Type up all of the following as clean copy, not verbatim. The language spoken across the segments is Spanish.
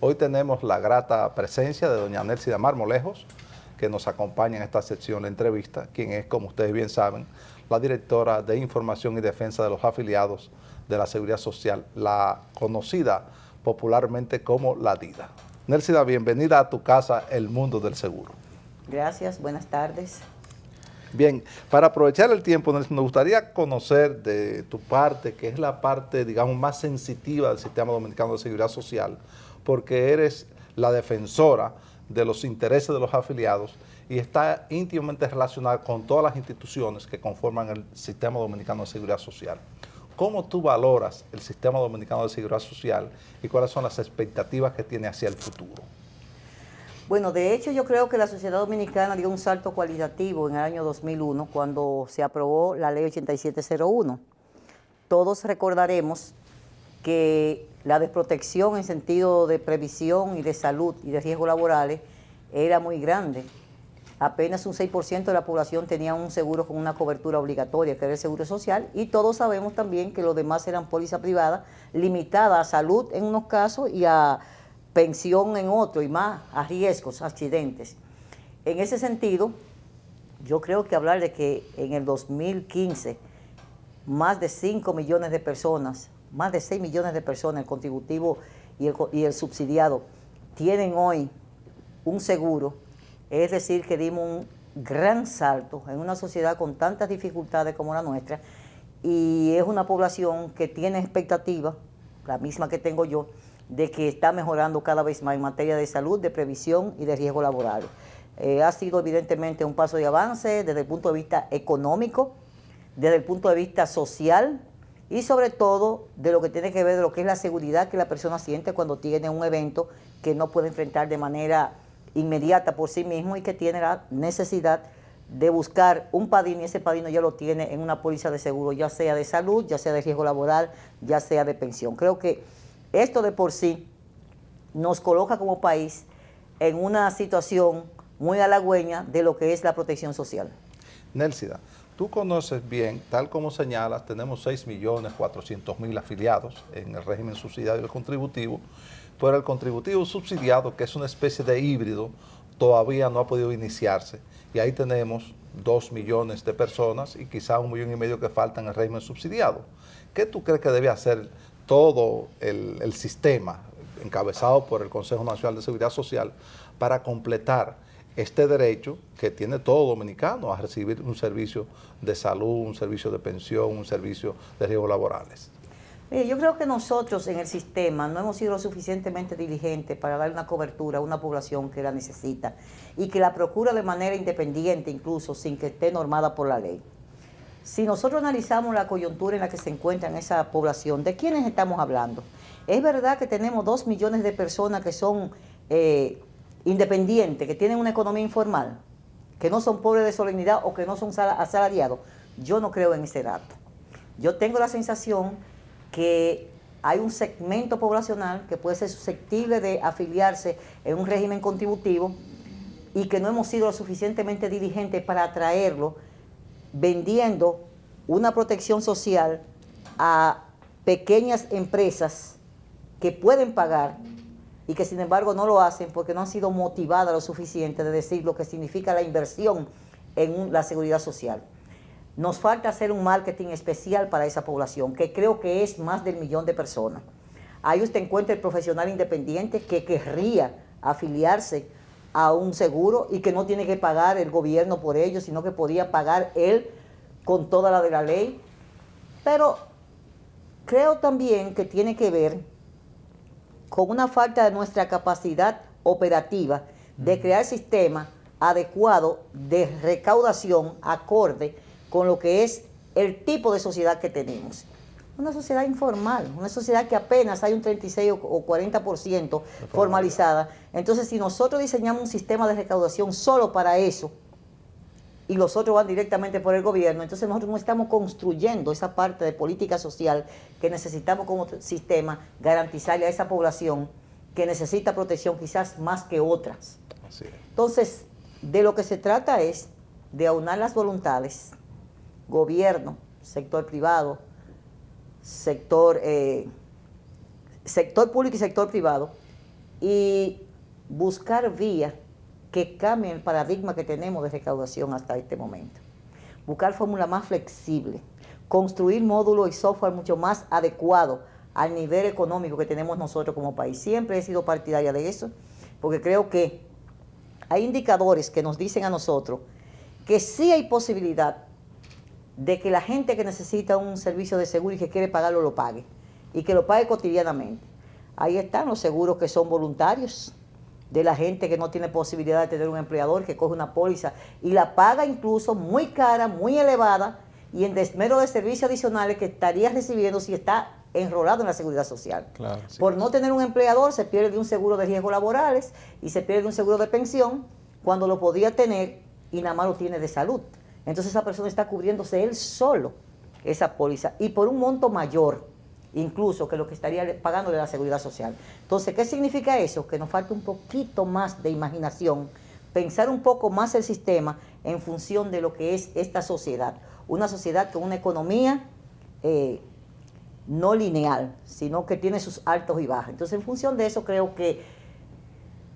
Hoy tenemos la grata presencia de doña Nélcida Marmolejos, que nos acompaña en esta sección de entrevista, quien es, como ustedes bien saben, la directora de Información y Defensa de los Afiliados de la Seguridad Social, la conocida popularmente como la DIDA. Nélcida, bienvenida a tu casa, El Mundo del Seguro. Gracias, buenas tardes. Bien, para aprovechar el tiempo, nos gustaría conocer de tu parte, que es la parte, digamos, más sensitiva del Sistema Dominicano de Seguridad Social, porque eres la defensora de los intereses de los afiliados y está íntimamente relacionada con todas las instituciones que conforman el Sistema Dominicano de Seguridad Social. ¿Cómo tú valoras el Sistema Dominicano de Seguridad Social y cuáles son las expectativas que tiene hacia el futuro? Bueno, de hecho yo creo que la sociedad dominicana dio un salto cualitativo en el año 2001 cuando se aprobó la ley 8701. Todos recordaremos que la desprotección en sentido de previsión y de salud y de riesgos laborales era muy grande. Apenas un 6% de la población tenía un seguro con una cobertura obligatoria, que era el seguro social, y todos sabemos también que los demás eran póliza privada, limitada a salud en unos casos y a pensión en otros, y más a riesgos, accidentes. En ese sentido, yo creo que hablar de que en el 2015 más de 5 millones de personas, más de 6 millones de personas, el contributivo y el subsidiado, tienen hoy un seguro, es decir, que dimos un gran salto en una sociedad con tantas dificultades como la nuestra, y es una población que tiene expectativa, la misma que tengo yo, de que está mejorando cada vez más en materia de salud, de previsión y de riesgo laboral. Ha sido evidentemente un paso de avance desde el punto de vista económico, desde el punto de vista social y sobre todo de lo que tiene que ver de lo que es la seguridad que la persona siente cuando tiene un evento que no puede enfrentar de manera inmediata por sí mismo y que tiene la necesidad de buscar un padrino, y ese padrino ya lo tiene en una póliza de seguro, ya sea de salud, ya sea de riesgo laboral, ya sea de pensión. Creo que esto de por sí nos coloca como país en una situación muy halagüeña de lo que es la protección social. Nélcida, tú conoces bien, tal como señalas, tenemos 6.400.000 afiliados en el régimen subsidiario y contributivo, pero el contributivo subsidiado, que es una especie de híbrido, todavía no ha podido iniciarse. Y ahí tenemos 2 millones de personas y quizá 1,5 millones que faltan en el régimen subsidiado. ¿Qué tú crees que debe hacer todo el sistema, encabezado por el Consejo Nacional de Seguridad Social, para completar este derecho que tiene todo dominicano a recibir un servicio de salud, un servicio de pensión, un servicio de riesgos laborales? Yo creo que nosotros en el sistema no hemos sido lo suficientemente diligentes para dar una cobertura a una población que la necesita y que la procura de manera independiente, incluso sin que esté normada por la ley. Si nosotros analizamos la coyuntura en la que se encuentra en esa población, ¿de quiénes estamos hablando? Es verdad que tenemos 2 millones de personas que son independientes, que tienen una economía informal, que no son pobres de solemnidad o que no son asalariados. Yo no creo en ese dato. Yo tengo la sensación que hay un segmento poblacional que puede ser susceptible de afiliarse en un régimen contributivo y que no hemos sido lo suficientemente diligentes para atraerlo, vendiendo una protección social a pequeñas empresas que pueden pagar y que sin embargo no lo hacen porque no han sido motivadas lo suficiente de decir lo que significa la inversión en la seguridad social. Nos falta hacer un marketing especial para esa población, que creo que es más del 1 millón de personas. Ahí usted encuentra el profesional independiente que querría afiliarse a un seguro y que no tiene que pagar el gobierno por ello, sino que podría pagar él con toda la de la ley. Pero creo también que tiene que ver con una falta de nuestra capacidad operativa de crear sistemas adecuados de recaudación acorde con lo que es el tipo de sociedad que tenemos. Una sociedad informal, una sociedad que apenas hay un 36 o 40% formalizada. Entonces, si nosotros diseñamos un sistema de recaudación solo para eso, y los otros van directamente por el gobierno, entonces nosotros no estamos construyendo esa parte de política social que necesitamos como sistema garantizarle a esa población que necesita protección quizás más que otras. Así es. Entonces, de lo que se trata es de aunar las voluntades, gobierno, sector privado, sector público y sector privado, y buscar vías que cambien el paradigma que tenemos de recaudación hasta este momento. Buscar fórmulas más flexibles, construir módulos y software mucho más adecuados al nivel económico que tenemos nosotros como país. Siempre he sido partidaria de eso, porque creo que hay indicadores que nos dicen a nosotros que sí hay posibilidad de que la gente que necesita un servicio de seguro y que quiere pagarlo, lo pague, y que lo pague cotidianamente. Ahí están los seguros que son voluntarios, de la gente que no tiene posibilidad de tener un empleador, que coge una póliza y la paga incluso muy cara, muy elevada, y en desmero de servicios adicionales que estaría recibiendo si está enrolado en la Seguridad Social. Claro, sí. Por no tener un empleador, se pierde de un seguro de riesgos laborales y se pierde de un seguro de pensión cuando lo podía tener y nada más lo tiene de salud. Entonces esa persona está cubriéndose él solo esa póliza y por un monto mayor incluso que lo que estaría pagándole la Seguridad Social. Entonces, ¿qué significa eso? Que nos falta un poquito más de imaginación, pensar un poco más el sistema en función de lo que es esta sociedad. Una sociedad con una economía no lineal, sino que tiene sus altos y bajos. Entonces, en función de eso, creo que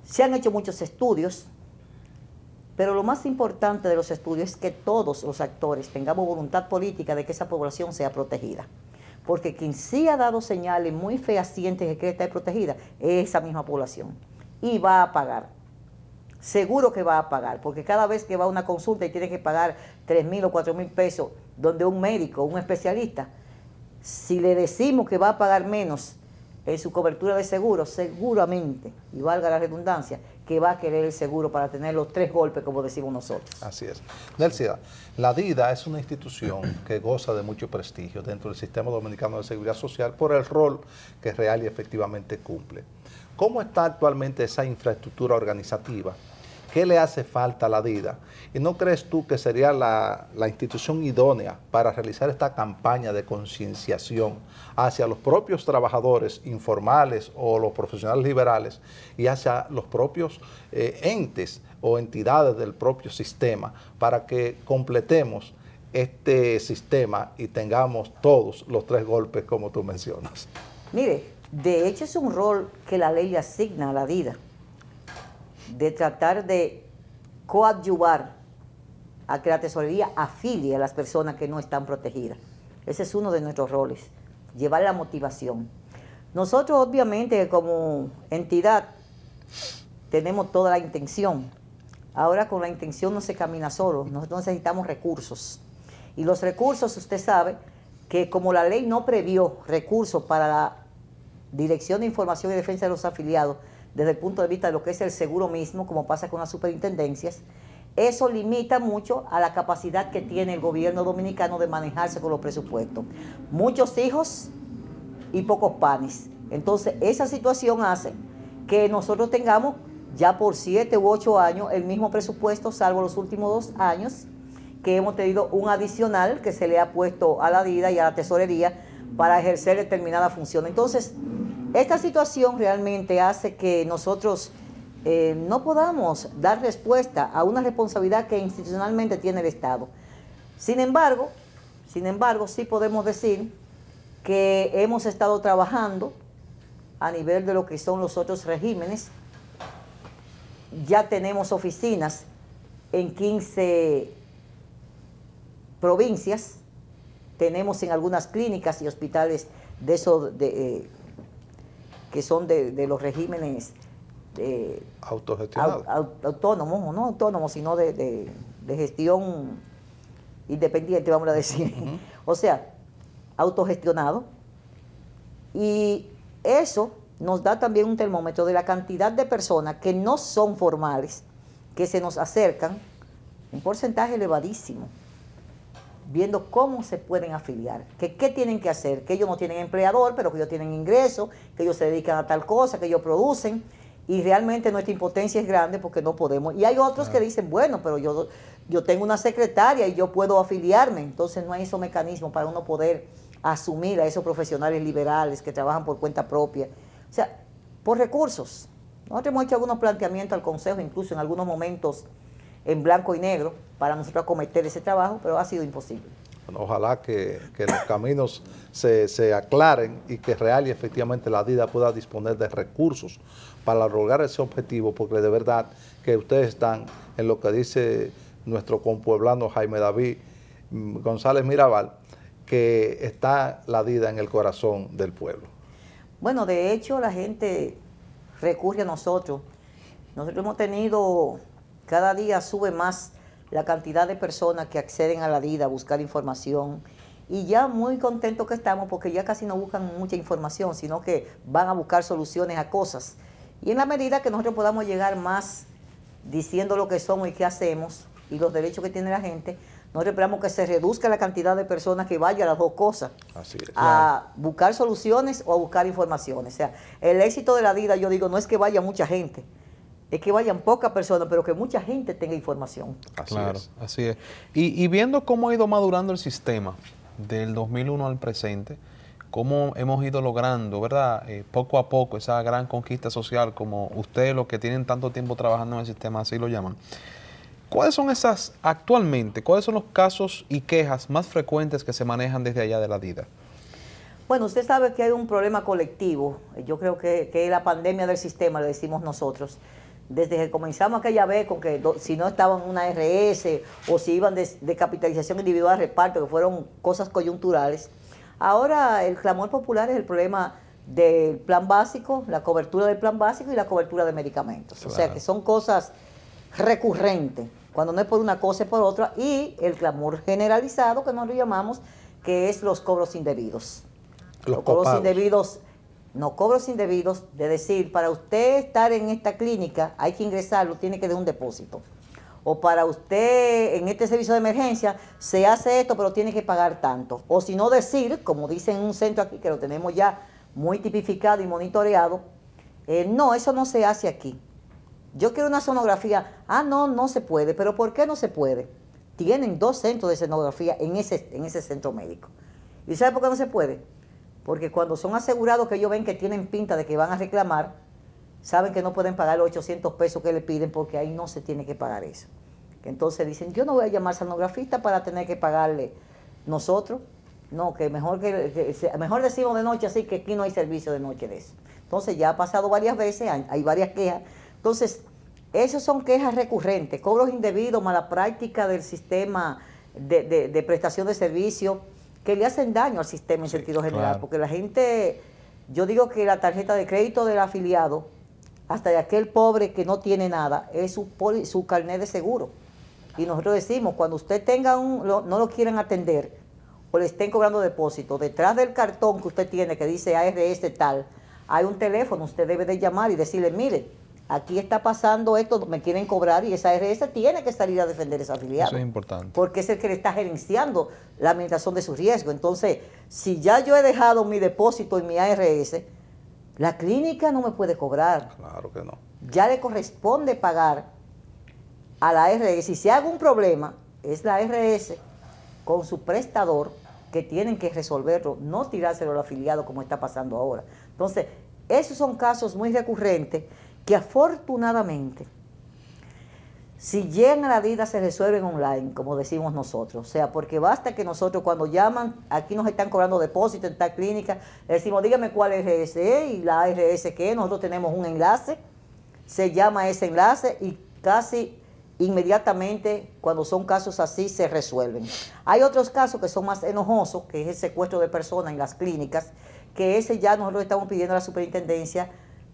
se han hecho muchos estudios, pero lo más importante de los estudios es que todos los actores tengamos voluntad política de que esa población sea protegida. Porque quien sí ha dado señales muy fehacientes de que quiere estar protegida es esa misma población. Y va a pagar. Seguro que va a pagar, porque cada vez que va a una consulta y tiene que pagar 3,000 o 4,000 pesos donde un médico, un especialista, si le decimos que va a pagar menos en su cobertura de seguro, seguramente, y valga la redundancia, que va a querer el seguro para tener los 3 golpes, como decimos nosotros. Así es. Nelcida, la DIDA es una institución que goza de mucho prestigio dentro del Sistema Dominicano de Seguridad Social por el rol que real y efectivamente cumple. ¿Cómo está actualmente esa infraestructura organizativa? ¿Qué le hace falta a la DIDA? ¿Y no crees tú que sería la institución idónea para realizar esta campaña de concienciación hacia los propios trabajadores informales o los profesionales liberales y hacia los propios entes o entidades del propio sistema para que completemos este sistema y tengamos todos los 3 golpes como tú mencionas? Mire, de hecho es un rol que la ley le asigna a la DIDA, de tratar de coadyuvar a que la tesorería afilie a las personas que no están protegidas. Ese es uno de nuestros roles, llevar la motivación. Nosotros obviamente como entidad tenemos toda la intención. Ahora con la intención no se camina solo, nosotros necesitamos recursos. Y los recursos, usted sabe que como la ley no previó recursos para la Dirección de Información y Defensa de los Afiliados, desde el punto de vista de lo que es el seguro mismo, como pasa con las superintendencias, eso limita mucho a la capacidad que tiene el gobierno dominicano de manejarse con los presupuestos. Muchos hijos y pocos panes. Entonces, esa situación hace que nosotros tengamos ya por 7 u 8 años el mismo presupuesto, salvo los últimos 2 años, que hemos tenido un adicional que se le ha puesto a la DIDA y a la tesorería para ejercer determinada función. Entonces, esta situación realmente hace que nosotros no podamos dar respuesta a una responsabilidad que institucionalmente tiene el Estado. Sin embargo, sí podemos decir que hemos estado trabajando a nivel de lo que son los otros regímenes. Ya tenemos oficinas en 15 provincias, tenemos en algunas clínicas y hospitales de esos que son de los regímenes autogestionados, autónomos, o no autónomos, sino de gestión independiente, vamos a decir. O sea, autogestionado. Y eso nos da también un termómetro de la cantidad de personas que no son formales, que se nos acercan, un porcentaje elevadísimo, viendo cómo se pueden afiliar, que qué tienen que hacer, que ellos no tienen empleador, pero que ellos tienen ingresos, que ellos se dedican a tal cosa, que ellos producen, y realmente nuestra impotencia es grande porque no podemos. Y hay otros que dicen, bueno, pero yo tengo una secretaria y yo puedo afiliarme, entonces no hay esos mecanismos para uno poder asumir a esos profesionales liberales que trabajan por cuenta propia. O sea, por recursos. Nosotros hemos hecho algunos planteamientos al Consejo, incluso en algunos momentos en blanco y negro, para nosotros acometer ese trabajo, pero ha sido imposible. Bueno, ojalá que los caminos se aclaren y que real y efectivamente la DIDA pueda disponer de recursos para lograr ese objetivo, porque de verdad que ustedes están en lo que dice nuestro compueblano Jaime David González Mirabal, que está la DIDA en el corazón del pueblo. Bueno, de hecho la gente recurre a nosotros. Nosotros hemos tenido, cada día sube más la cantidad de personas que acceden a la DIDA a buscar información, y ya muy contentos que estamos porque ya casi no buscan mucha información, sino que van a buscar soluciones a cosas. Y en la medida que nosotros podamos llegar más diciendo lo que somos y qué hacemos y los derechos que tiene la gente, nosotros esperamos que se reduzca la cantidad de personas que vayan a las dos cosas, Así es. a buscar soluciones o a buscar informaciones. O sea, el éxito de la DIDA, yo digo, no es que vaya mucha gente, es que vayan pocas personas, pero que mucha gente tenga información. Así Claro, es. así es. Y viendo cómo ha ido madurando el sistema del 2001 al presente, cómo hemos ido logrando, ¿verdad? Poco a poco esa gran conquista social, como ustedes los que tienen tanto tiempo trabajando en el sistema así lo llaman. ¿Cuáles son actualmente, cuáles son los casos y quejas más frecuentes que se manejan desde allá de la DIDA? Bueno, usted sabe que hay un problema colectivo. Yo creo que es la pandemia del sistema, le decimos nosotros. Desde que comenzamos aquella vez con que si no estaban en una RS o si iban de capitalización individual a reparto, que fueron cosas coyunturales. Ahora el clamor popular es el problema del plan básico, la cobertura del plan básico y la cobertura de medicamentos. Claro. O sea que son cosas recurrentes, cuando no es por una cosa es por otra, y el clamor generalizado que nosotros llamamos, que es los cobros indebidos. Los cobros copagos. indebidos, no cobros indebidos, de decir, para usted estar en esta clínica hay que ingresarlo, tiene que dar un depósito. O para usted en este servicio de emergencia se hace esto, pero tiene que pagar tanto. O si no decir, como dicen en un centro aquí, que lo tenemos ya muy tipificado y monitoreado, no, eso no se hace aquí. Yo quiero una sonografía. Ah, no, no se puede. ¿Pero por qué no se puede? Tienen 2 centros de sonografía en ese centro médico. ¿Y sabe por qué no se puede? Porque cuando son asegurados que ellos ven que tienen pinta de que van a reclamar, saben que no pueden pagar los 800 pesos que le piden porque ahí no se tiene que pagar eso. Entonces dicen, yo no voy a llamar sonografista para tener que pagarle nosotros. No, que mejor mejor decimos de noche así, que aquí no hay servicio de noche de eso. Entonces ya ha pasado varias veces, hay varias quejas. Entonces, esas son quejas recurrentes, cobros indebidos, mala práctica del sistema de prestación de servicio, que le hacen daño al sistema en sentido general, claro. porque la gente, yo digo que la tarjeta de crédito del afiliado, hasta de aquel pobre que no tiene nada, es su carnet de seguro. Y nosotros decimos, cuando usted tenga no lo quieran atender o le estén cobrando depósito, detrás del cartón que usted tiene que dice ARS tal, hay un teléfono, usted debe de llamar y decirle, mire, aquí está pasando esto, me quieren cobrar, y esa ARS tiene que salir a defender ese afiliado. Eso es importante. Porque es el que le está gerenciando la administración de su riesgo. Entonces, si ya yo he dejado mi depósito en mi ARS, la clínica no me puede cobrar. Claro que no. Ya le corresponde pagar a la ARS. Y si hay algún problema, es la ARS con su prestador que tienen que resolverlo, no tirárselo al afiliado como está pasando ahora. Entonces, esos son casos muy recurrentes que afortunadamente, si llegan a la DIDA, se resuelven online, como decimos nosotros. O sea, porque basta que nosotros cuando llaman, aquí nos están cobrando depósito en tal clínica, le decimos, dígame cuál ARS es y la ARS que es. Nosotros tenemos un enlace, se llama ese enlace y casi inmediatamente, cuando son casos así, se resuelven. Hay otros casos que son más enojosos, que es el secuestro de personas en las clínicas, que ese ya nosotros estamos pidiendo a la superintendencia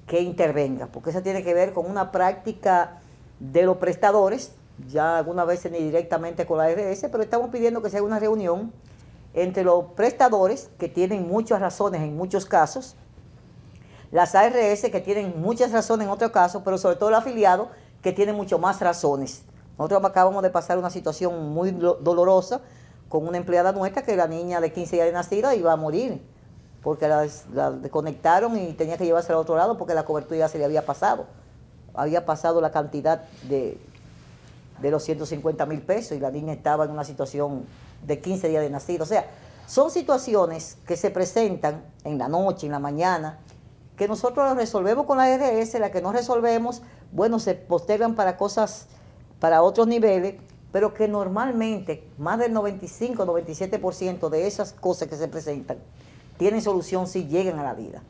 que intervenga, porque eso tiene que ver con una práctica de los prestadores, ya algunas veces ni directamente con la ARS, pero estamos pidiendo que se haga una reunión entre los prestadores, que tienen muchas razones en muchos casos, las ARS, que tienen muchas razones en otros casos, pero sobre todo el afiliado, que tiene mucho más razones. Nosotros acabamos de pasar una situación muy dolorosa con una empleada nuestra, que la niña de 15 días de nacida iba a morir, porque la desconectaron y tenía que llevarse al otro lado porque la cobertura ya se le había pasado. Había pasado la cantidad de los 150,000 pesos y la niña estaba en una situación de 15 días de nacido. O sea, son situaciones que se presentan en la noche, en la mañana, que nosotros las resolvemos con la ARS, la que no resolvemos, bueno, se postergan para cosas, para otros niveles, pero que normalmente más del 95-97% de esas cosas que se presentan tienen solución si llegan a la vida.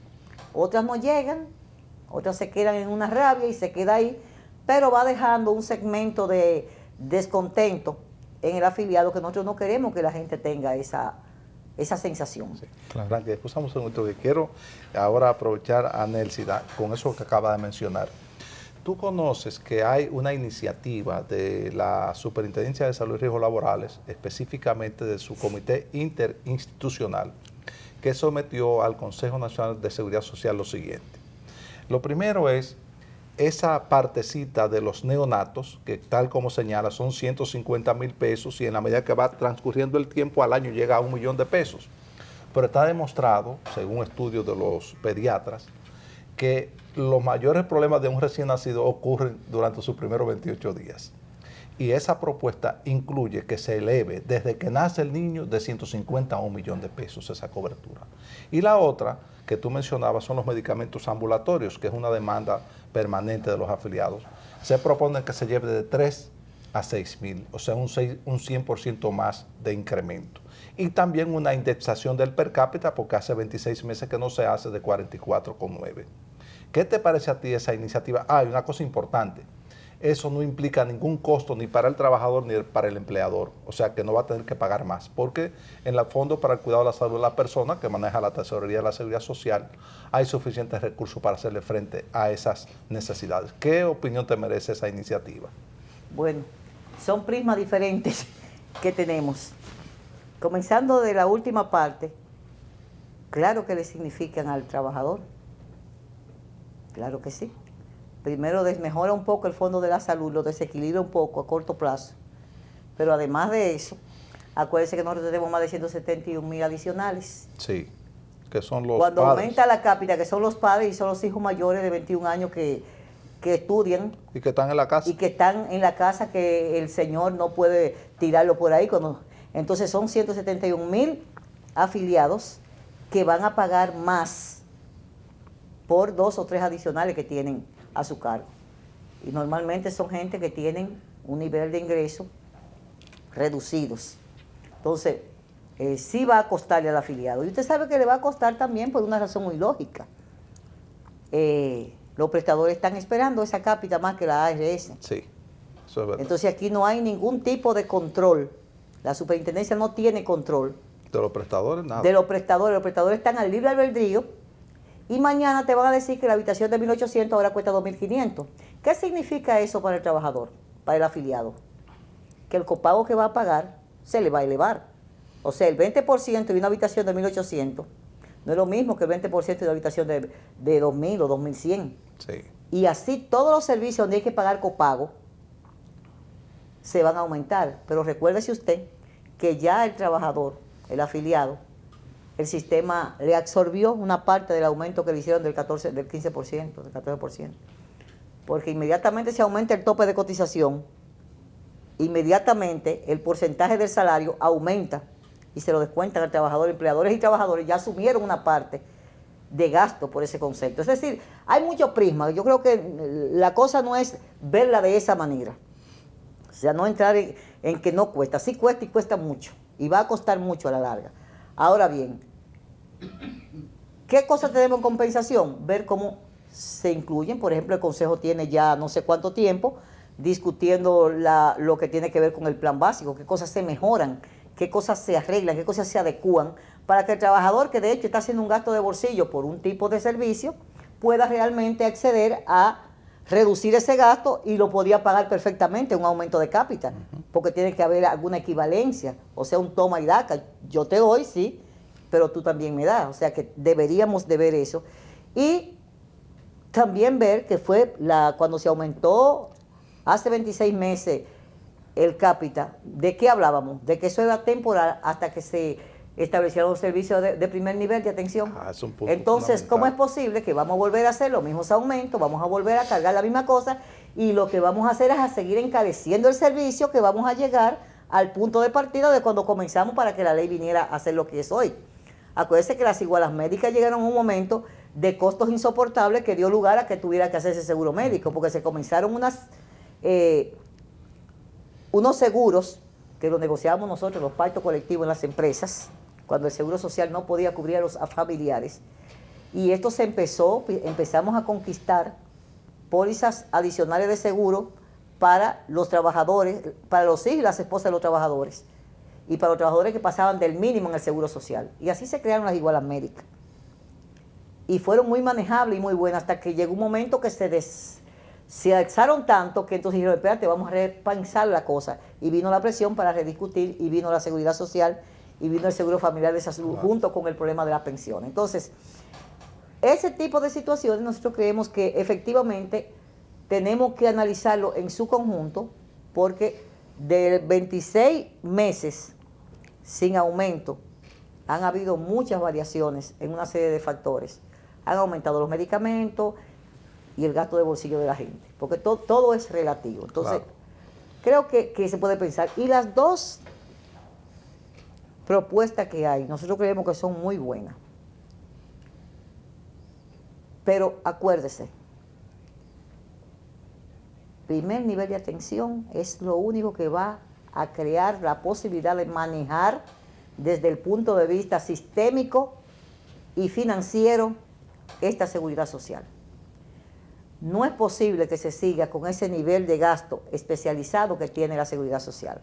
Otras no llegan, otras se quedan en una rabia y se queda ahí, pero va dejando un segmento de descontento en el afiliado que nosotros no queremos que la gente tenga esa sensación. Sí. Claro. Frankie, escuchamos un segundo que quiero ahora aprovechar a Nelsida con eso que acaba de mencionar. Tú conoces que hay una iniciativa de la Superintendencia de Salud y Riesgos Laborales, específicamente de su comité interinstitucional, que sometió al Consejo Nacional de Seguridad Social lo siguiente. Lo primero es esa partecita de los neonatos, que tal como señala son 150,000 pesos y en la medida que va transcurriendo el tiempo al año llega a 1 millón de pesos. Pero está demostrado, según estudios de los pediatras, que los mayores problemas de un recién nacido ocurren durante sus primeros 28 días. Y esa propuesta incluye que se eleve desde que nace el niño de 150 a 1 millón de pesos esa cobertura. Y la otra que tú mencionabas son los medicamentos ambulatorios, que es una demanda permanente de los afiliados. Se propone que se lleve de 3 a 6,000, o sea, un 100% más de incremento. Y también una indexación del per cápita, porque hace 26 meses que no se hace, de 44,9. ¿Qué te parece a ti esa iniciativa? Hay una cosa importante. Eso no implica ningún costo ni para el trabajador ni para el empleador. O sea, que no va a tener que pagar más. Porque en el Fondo para el Cuidado de la Salud de la Persona, que maneja la Tesorería de la Seguridad Social, hay suficientes recursos para hacerle frente a esas necesidades. ¿Qué opinión te merece esa iniciativa? Bueno, son prismas diferentes que tenemos. Comenzando de la última parte, claro que le significan al trabajador. Claro que sí. Primero desmejora un poco el Fondo de la Salud, lo desequilibra un poco a corto plazo. Pero además de eso, acuérdense que nosotros tenemos más de 171,000 adicionales. Sí, que son los Cuando padres. aumenta la cápita, que son los padres y son los hijos mayores de 21 años que estudian. Y que están en la casa. Y que están en la casa, que el señor no puede tirarlo por ahí. Entonces son 171,000 afiliados que van a pagar más por 2 o 3 adicionales que tienen a su cargo. Y normalmente son gente que tienen un nivel de ingreso reducidos. Entonces, sí va a costarle al afiliado. Y usted sabe que le va a costar también por una razón muy lógica. Los prestadores están esperando esa cápita más que la ARS. Sí, eso es verdad. Entonces aquí no hay ningún tipo de control. La superintendencia no tiene control. De los prestadores, nada. De los prestadores están al libre albedrío. Y mañana te van a decir que la habitación de 1.800 ahora cuesta 2.500. ¿Qué significa eso para el trabajador, para el afiliado? Que el copago que va a pagar se le va a elevar. O sea, el 20% de una habitación de 1.800 no es lo mismo que el 20% de una habitación de 2.000 o 2.100. Sí. Y así todos los servicios donde hay que pagar copago se van a aumentar. Pero recuérdese usted que ya el trabajador, el afiliado, el sistema le absorbió una parte del aumento que le hicieron del 15%, del 14%. Porque inmediatamente se aumenta el tope de cotización, inmediatamente el porcentaje del salario aumenta y se lo descuentan al trabajador. Empleadores y trabajadores ya asumieron una parte de gasto por ese concepto. Es decir, hay muchos prismas. Yo creo que la cosa no es verla de esa manera. O sea, no entrar en que no cuesta. Sí cuesta y cuesta mucho. Y va a costar mucho a la larga. Ahora bien, ¿qué cosas tenemos en compensación? Ver cómo se incluyen. Por ejemplo, el Consejo tiene ya no sé cuánto tiempo discutiendo lo que tiene que ver con el plan básico, qué cosas se mejoran, qué cosas se arreglan, qué cosas se adecúan, para que el trabajador, que de hecho está haciendo un gasto de bolsillo por un tipo de servicio, pueda realmente acceder a reducir ese gasto y lo podría pagar perfectamente un aumento de cápita, porque tiene que haber alguna equivalencia, o sea, un toma y daca. Yo te doy, sí, pero tú también me das. O sea que deberíamos de ver eso. Y también ver que fue cuando se aumentó hace 26 meses el cápita, ¿de qué hablábamos? De que eso era temporal hasta que se establecieron los servicios de primer nivel de atención. Es un punto Entonces, ¿cómo es fundamental. posible que vamos a volver a hacer los mismos aumentos, vamos a volver a cargar la misma cosa y lo que vamos a hacer es a seguir encareciendo el servicio, que vamos a llegar al punto de partida de cuando comenzamos para que la ley viniera a ser lo que es hoy? Acuérdense que las igualas médicas llegaron a un momento de costos insoportables que dio lugar a que tuviera que hacerse seguro médico, porque se comenzaron unos seguros que los negociábamos nosotros, los pactos colectivos en las empresas, cuando el seguro social no podía cubrir a los familiares. Y esto empezamos a conquistar pólizas adicionales de seguro para los trabajadores, para los hijos y las esposas de los trabajadores, y para los trabajadores que pasaban del mínimo en el seguro social. Y así se crearon las Igual América. Y fueron muy manejables y muy buenas hasta que llegó un momento que se alzaron tanto que entonces dijeron, espérate, vamos a repensar la cosa. Y vino la presión para rediscutir, y vino la seguridad social, y vino el seguro familiar de salud, junto con el problema de la pensión. Entonces, ese tipo de situaciones nosotros creemos que efectivamente tenemos que analizarlo en su conjunto, porque de 26 meses sin aumento han habido muchas variaciones en una serie de factores. Han aumentado los medicamentos y el gasto de bolsillo de la gente, porque todo es relativo. Entonces, creo que se puede pensar. Y las dos propuestas que hay, nosotros creemos que son muy buenas. Pero acuérdese, primer nivel de atención es lo único que va a crear la posibilidad de manejar desde el punto de vista sistémico y financiero esta seguridad social. No es posible que se siga con ese nivel de gasto especializado que tiene la seguridad social.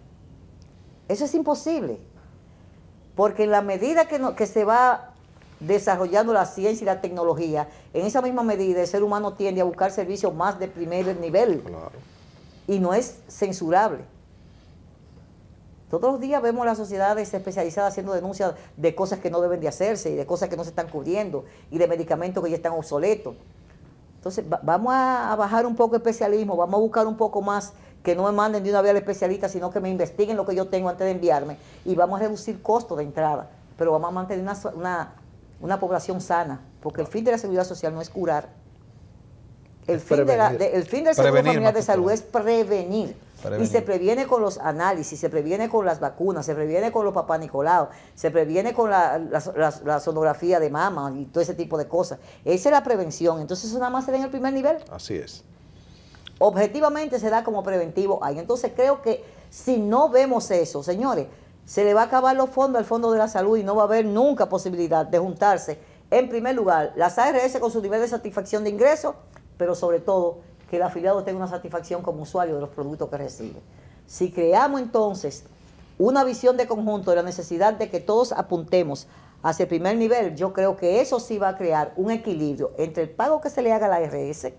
Eso es imposible, porque en la medida que se va desarrollando la ciencia y la tecnología, en esa misma medida el ser humano tiende a buscar servicios más de primer nivel. Claro. Y no es censurable. Todos los días vemos las sociedades especializadas haciendo denuncias de cosas que no deben de hacerse y de cosas que no se están cubriendo y de medicamentos que ya están obsoletos. Entonces, vamos a bajar un poco el especialismo, vamos a buscar un poco más que no me manden de una vez al especialista, sino que me investiguen lo que yo tengo antes de enviarme, y vamos a reducir costos de entrada, pero vamos a mantener una población sana, porque el fin de la seguridad social no es curar. El fin del seguro familiar de salud es prevenir. Y se previene con los análisis, se previene con las vacunas, se previene con los papá Nicolau, se previene con la sonografía de mama y todo ese tipo de cosas. Esa es la prevención. Entonces eso nada más se da en el primer nivel. Así es. Objetivamente se da como preventivo ahí. Entonces creo que si no vemos eso, señores, se le va a acabar los fondos al Fondo de la Salud y no va a haber nunca posibilidad de juntarse, en primer lugar, las ARS con su nivel de satisfacción de ingresos, pero sobre todo que el afiliado tenga una satisfacción como usuario de los productos que recibe. Si creamos entonces una visión de conjunto de la necesidad de que todos apuntemos hacia el primer nivel, yo creo que eso sí va a crear un equilibrio entre el pago que se le haga a la ARS,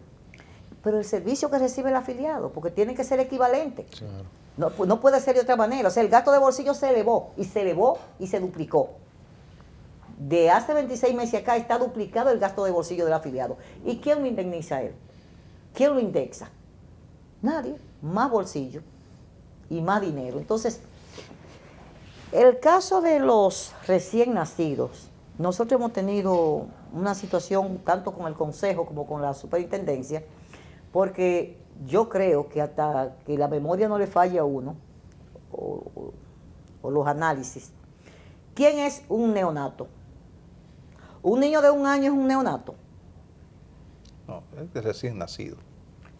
pero el servicio que recibe el afiliado, porque tiene que ser equivalente. Claro. No puede ser de otra manera. O sea, el gasto de bolsillo se elevó y se duplicó. De hace 26 meses acá está duplicado el gasto de bolsillo del afiliado. ¿Y quién lo indemniza a él? ¿Quién lo indexa? Nadie. Más bolsillo y más dinero. Entonces, el caso de los recién nacidos, nosotros hemos tenido una situación tanto con el Consejo como con la Superintendencia, porque yo creo que hasta que la memoria no le falle a uno, o los análisis, ¿quién es un neonato? ¿Un niño de 1 año es un neonato? No, es de recién nacido.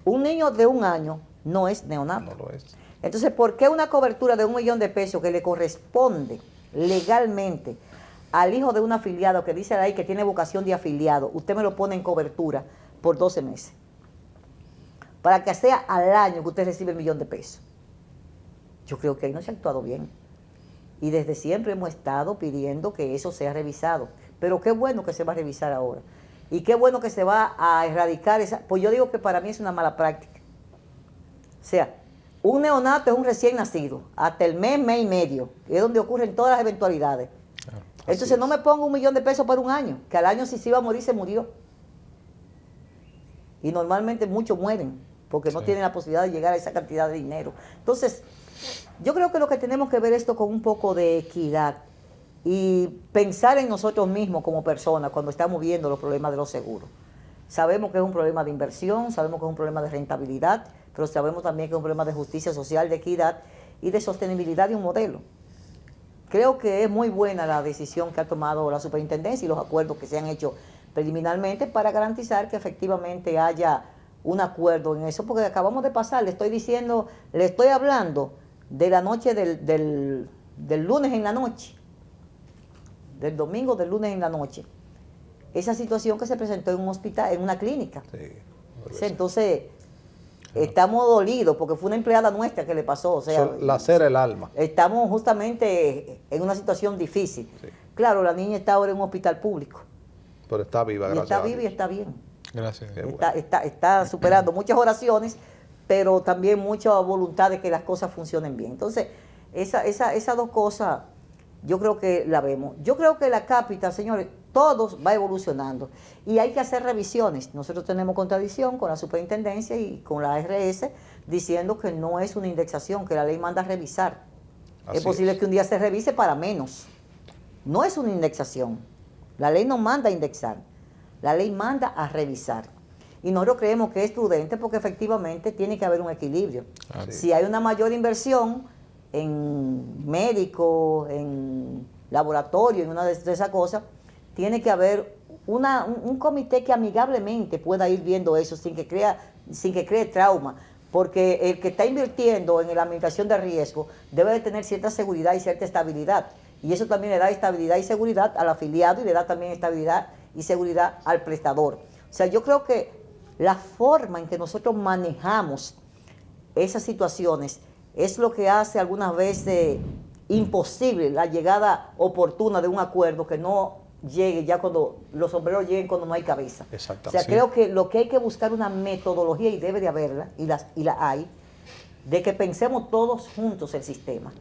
Un niño de 1 año no es neonato. No lo es. Entonces, ¿por qué una cobertura de 1 millón de pesos que le corresponde legalmente al hijo de un afiliado que dice ahí que tiene vocación de afiliado, usted me lo pone en cobertura por 12 meses? Para que sea al año que usted recibe 1 millón de pesos. Yo creo que ahí no se ha actuado bien. Y desde siempre hemos estado pidiendo que eso sea revisado. Pero qué bueno que se va a revisar ahora. Y qué bueno que se va a erradicar esa. Pues yo digo que para mí es una mala práctica. O sea, un neonato es un recién nacido, hasta el mes y medio, que es donde ocurren todas las eventualidades. Claro, entonces no me pongo 1 millón de pesos por 1 año, que al año si se iba a morir, se murió. Y normalmente muchos mueren, porque no tienen la posibilidad de llegar a esa cantidad de dinero. Entonces, yo creo que lo que tenemos que ver esto con un poco de equidad y pensar en nosotros mismos como personas cuando estamos viendo los problemas de los seguros. Sabemos que es un problema de inversión, sabemos que es un problema de rentabilidad, pero sabemos también que es un problema de justicia social, de equidad y de sostenibilidad de un modelo. Creo que es muy buena la decisión que ha tomado la superintendencia y los acuerdos que se han hecho preliminarmente para garantizar que efectivamente haya un acuerdo en eso, porque acabamos de pasar, le estoy hablando de la noche del lunes en la noche, del domingo del lunes en la noche, esa situación que se presentó en un hospital, en una clínica. Sí, entonces, estamos dolidos porque fue una empleada nuestra que le pasó. O sea, lacera el alma. Estamos justamente en una situación difícil. Sí. Claro, la niña está ahora en un hospital público. Pero está viva, Y gracias está a viva y Dios. está bien. Gracias. Qué bueno. Está superando muchas oraciones, pero también mucha voluntad de que las cosas funcionen bien. Entonces, esas dos cosas yo creo que la vemos. Yo creo que la cápita, señores, todos va evolucionando y hay que hacer revisiones. Nosotros tenemos contradicción con la superintendencia y con la ARS diciendo que no es una indexación, que la ley manda a revisar. Es posible que un día se revise para menos. No es una indexación. La ley no manda a indexar. La ley manda a revisar. Y nosotros creemos que es prudente porque efectivamente tiene que haber un equilibrio. Sí. Si hay una mayor inversión en médicos, en laboratorio, en una de esas cosas, tiene que haber un comité que amigablemente pueda ir viendo eso sin que cree trauma. Porque el que está invirtiendo en la administración de riesgo debe de tener cierta seguridad y cierta estabilidad. Y eso también le da estabilidad y seguridad al afiliado y le da también estabilidad y seguridad al prestador. O sea, yo creo que la forma en que nosotros manejamos esas situaciones es lo que hace algunas veces imposible la llegada oportuna de un acuerdo que no llegue ya cuando los sombreros lleguen cuando no hay cabeza. Exactamente. O sea, creo que lo que hay que buscar una metodología, y debe de haberla, y la hay, de que pensemos todos juntos el sistema.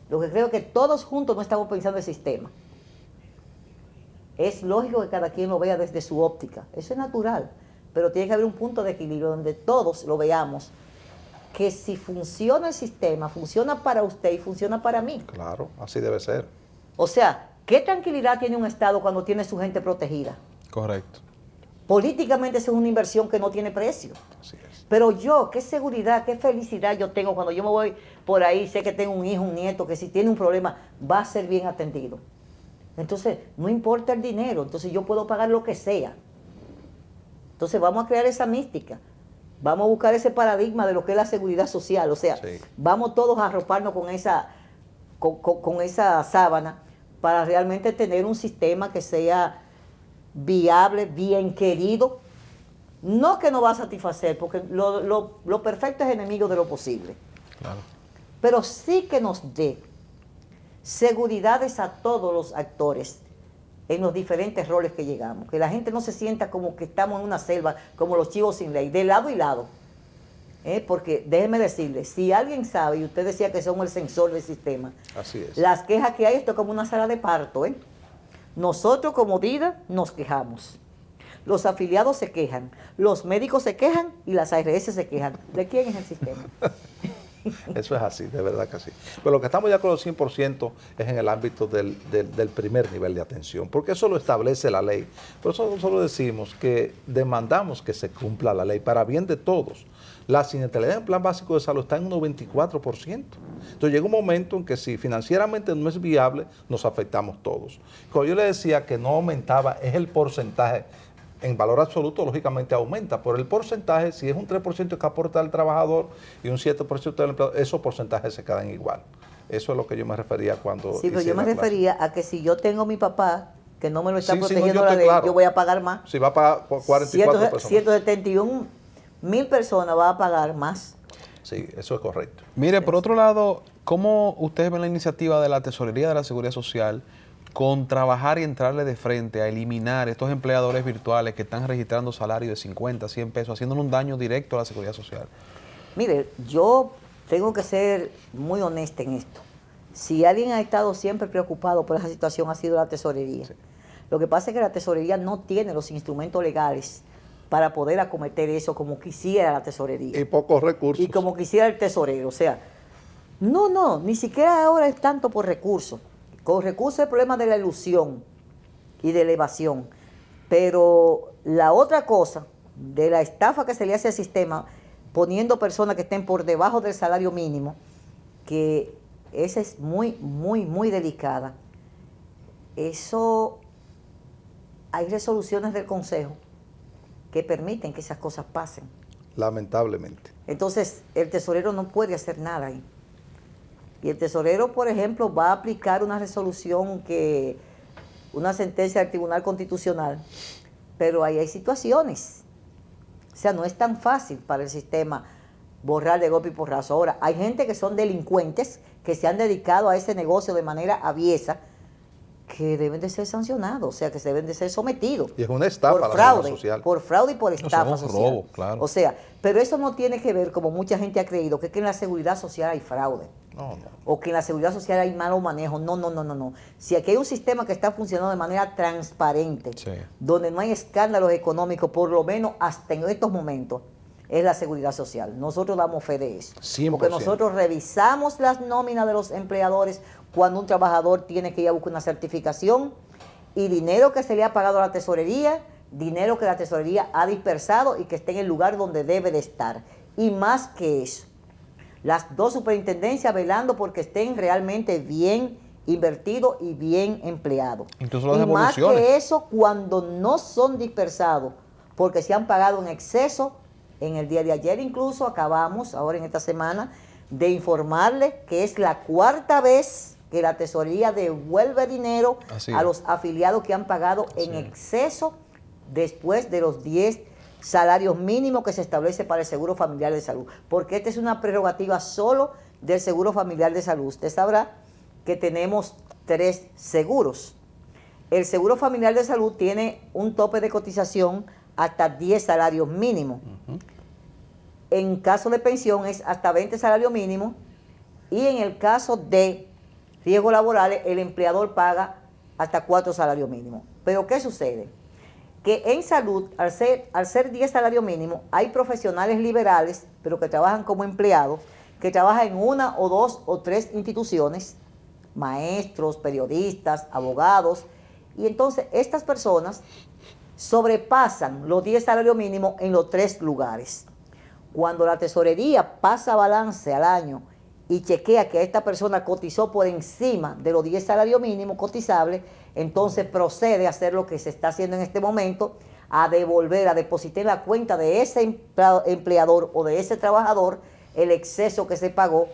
Lo que creo que todos juntos no estamos pensando el sistema. Es lógico que cada quien lo vea desde su óptica. Eso es natural. Pero tiene que haber un punto de equilibrio donde todos lo veamos. Que si funciona el sistema, funciona para usted y funciona para mí. Claro, así debe ser. O sea, ¿qué tranquilidad tiene un Estado cuando tiene su gente protegida? Correcto. Políticamente eso es una inversión que no tiene precio. Así es. Pero yo, qué seguridad, qué felicidad yo tengo cuando yo me voy por ahí, sé que tengo un hijo, un nieto, que si tiene un problema va a ser bien atendido. Entonces, no importa el dinero, entonces yo puedo pagar lo que sea. Entonces vamos a crear esa mística, vamos a buscar ese paradigma de lo que es la seguridad social, o sea, Sí. vamos todos a arroparnos con esa sábana para realmente tener un sistema que sea viable, bien querido, no que no va a satisfacer, porque lo perfecto es enemigo de lo posible, Claro. pero sí que nos dé seguridades a todos los actores en los diferentes roles que llegamos, que la gente no se sienta como que estamos en una selva, como los chivos sin ley, de lado y lado. Porque déjenme decirles, si alguien sabe, y usted decía que somos el sensor del sistema, Así es. las quejas que hay, esto es como una sala de parto. Nosotros como DIDA nos quejamos, los afiliados se quejan, los médicos se quejan y las ARS se quejan. ¿De quién es el sistema? Eso es así, de verdad que sí. Pero lo que estamos ya con los 100% es en el ámbito del primer nivel de atención, porque eso lo establece la ley. Por eso nosotros decimos que demandamos que se cumpla la ley para bien de todos. La siniestralidad en plan básico de salud está en un 94%. Entonces llega un momento en que si financieramente no es viable, nos afectamos todos. Como yo le decía que no aumentaba, es el porcentaje. En valor absoluto, lógicamente aumenta, pero el porcentaje, si es un 3% que aporta el trabajador y un 7% del empleado, esos porcentajes se quedan igual. Eso es lo que yo me refería cuando... Sí, pero yo me refería a que si yo tengo a mi papá, que no me lo está Sí, sí, protegiendo no, la ley, claro. yo voy a pagar más. Si va a pagar 44 personas. 171,000 personas va a pagar más. Sí, eso es correcto. Mire, por otro lado, ¿cómo ustedes ven la iniciativa de la Tesorería de la Seguridad Social con trabajar y entrarle de frente a eliminar estos empleadores virtuales que están registrando salarios de 50, 100 pesos, haciéndole un daño directo a la Seguridad Social? Mire, yo tengo que ser muy honesta en esto. Si alguien ha estado siempre preocupado por esa situación ha sido la Tesorería. Sí. Lo que pasa es que la Tesorería no tiene los instrumentos legales para poder acometer eso como quisiera la Tesorería. Y pocos recursos. Y como quisiera el tesorero. O sea, no, ni siquiera ahora es tanto por recursos. Con recursos el problema de la ilusión y de la evasión. Pero la otra cosa, de la estafa que se le hace al sistema, poniendo personas que estén por debajo del salario mínimo, que esa es muy, muy, muy delicada. Eso, hay resoluciones del Consejo que permiten que esas cosas pasen. Lamentablemente. Entonces, el tesorero no puede hacer nada ahí. Y el tesorero, por ejemplo, va a aplicar una resolución una sentencia del Tribunal Constitucional, pero ahí hay situaciones. O sea, no es tan fácil para el sistema borrar de golpe y porrazo. Ahora, hay gente que son delincuentes, que se han dedicado a ese negocio de manera aviesa, que deben de ser sancionados, o sea, que se deben de ser sometidos. Y es una estafa por a la fraude, seguridad social. por fraude y por estafa son social. robos, claro. O sea, pero eso no tiene que ver, como mucha gente ha creído, que en la seguridad social hay fraude. No, no. O que en la seguridad social hay malo manejo. No, no, no, no, no. Si aquí hay un sistema que está funcionando de manera transparente, Sí. donde no hay escándalos económicos, por lo menos hasta en estos momentos, es la seguridad social. Nosotros damos fe de eso. 100%. Porque nosotros revisamos las nóminas de los empleadores cuando un trabajador tiene que ir a buscar una certificación y dinero que se le ha pagado a la tesorería, dinero que la tesorería ha dispersado y que esté en el lugar donde debe de estar. Y más que eso, las dos superintendencias velando porque estén realmente bien invertidos y bien empleados. Incluso las y más devoluciones. que eso, cuando no son dispersados porque se han pagado en exceso, en el día de ayer incluso acabamos, ahora en esta semana, de informarle que es la cuarta vez que la tesorería devuelve dinero Así a es. los afiliados que han pagado en Sí. exceso después de los 10 salarios mínimos que se establece para el Seguro Familiar de Salud, porque esta es una prerrogativa solo del Seguro Familiar de Salud. Usted sabrá que tenemos 3 seguros. El Seguro Familiar de Salud tiene un tope de cotización hasta 10 salarios mínimos. En caso de pensión es hasta 20 salarios mínimos, y en el caso de riesgos laborales el empleador paga hasta 4 salarios mínimos. Pero ¿qué sucede? Que en salud, al ser 10 salarios mínimos, hay profesionales liberales, pero que trabajan como empleados, que trabajan en 1 o 2 o 3 instituciones, maestros, periodistas, abogados, y entonces estas personas sobrepasan los 10 salarios mínimos en los 3 lugares. Cuando la tesorería pasa balance al año y chequea que esta persona cotizó por encima de los 10 salarios mínimos cotizables, entonces procede a hacer lo que se está haciendo en este momento, a devolver, a depositar en la cuenta de ese empleador o de ese trabajador el exceso que se pagó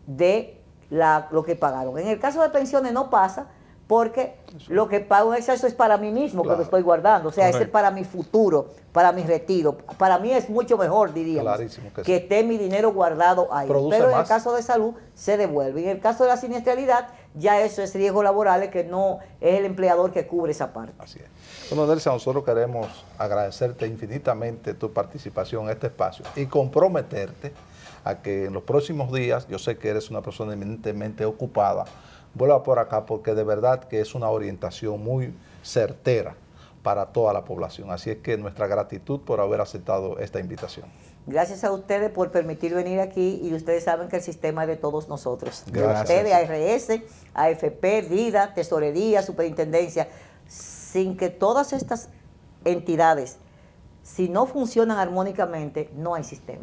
de lo que pagaron. En el caso de pensiones no pasa, porque lo que pago en exceso es para mí mismo, Claro. que lo estoy guardando. O sea, ese es Correcto. para mi futuro, para mi retiro. Para mí es mucho mejor, diríamos, Clarísimo que sí. que esté mi dinero guardado ahí. Produce Pero en el más. caso de salud se devuelve. Y en el caso de la siniestralidad, ya eso es riesgos laborales, que no es el empleador que cubre esa parte. Así es. Bueno, Nelsa, nosotros queremos agradecerte infinitamente tu participación en este espacio y comprometerte a que en los próximos días, yo sé que eres una persona eminentemente ocupada, vuelva por acá, porque de verdad que es una orientación muy certera para toda la población. Así es que nuestra gratitud por haber aceptado esta invitación. Gracias a ustedes por permitir venir aquí, y ustedes saben que el sistema es de todos nosotros. De Gracias. ustedes, ARS, AFP, DIDA, Tesorería, Superintendencia. Sin que todas estas entidades, si no funcionan armónicamente, no hay sistema.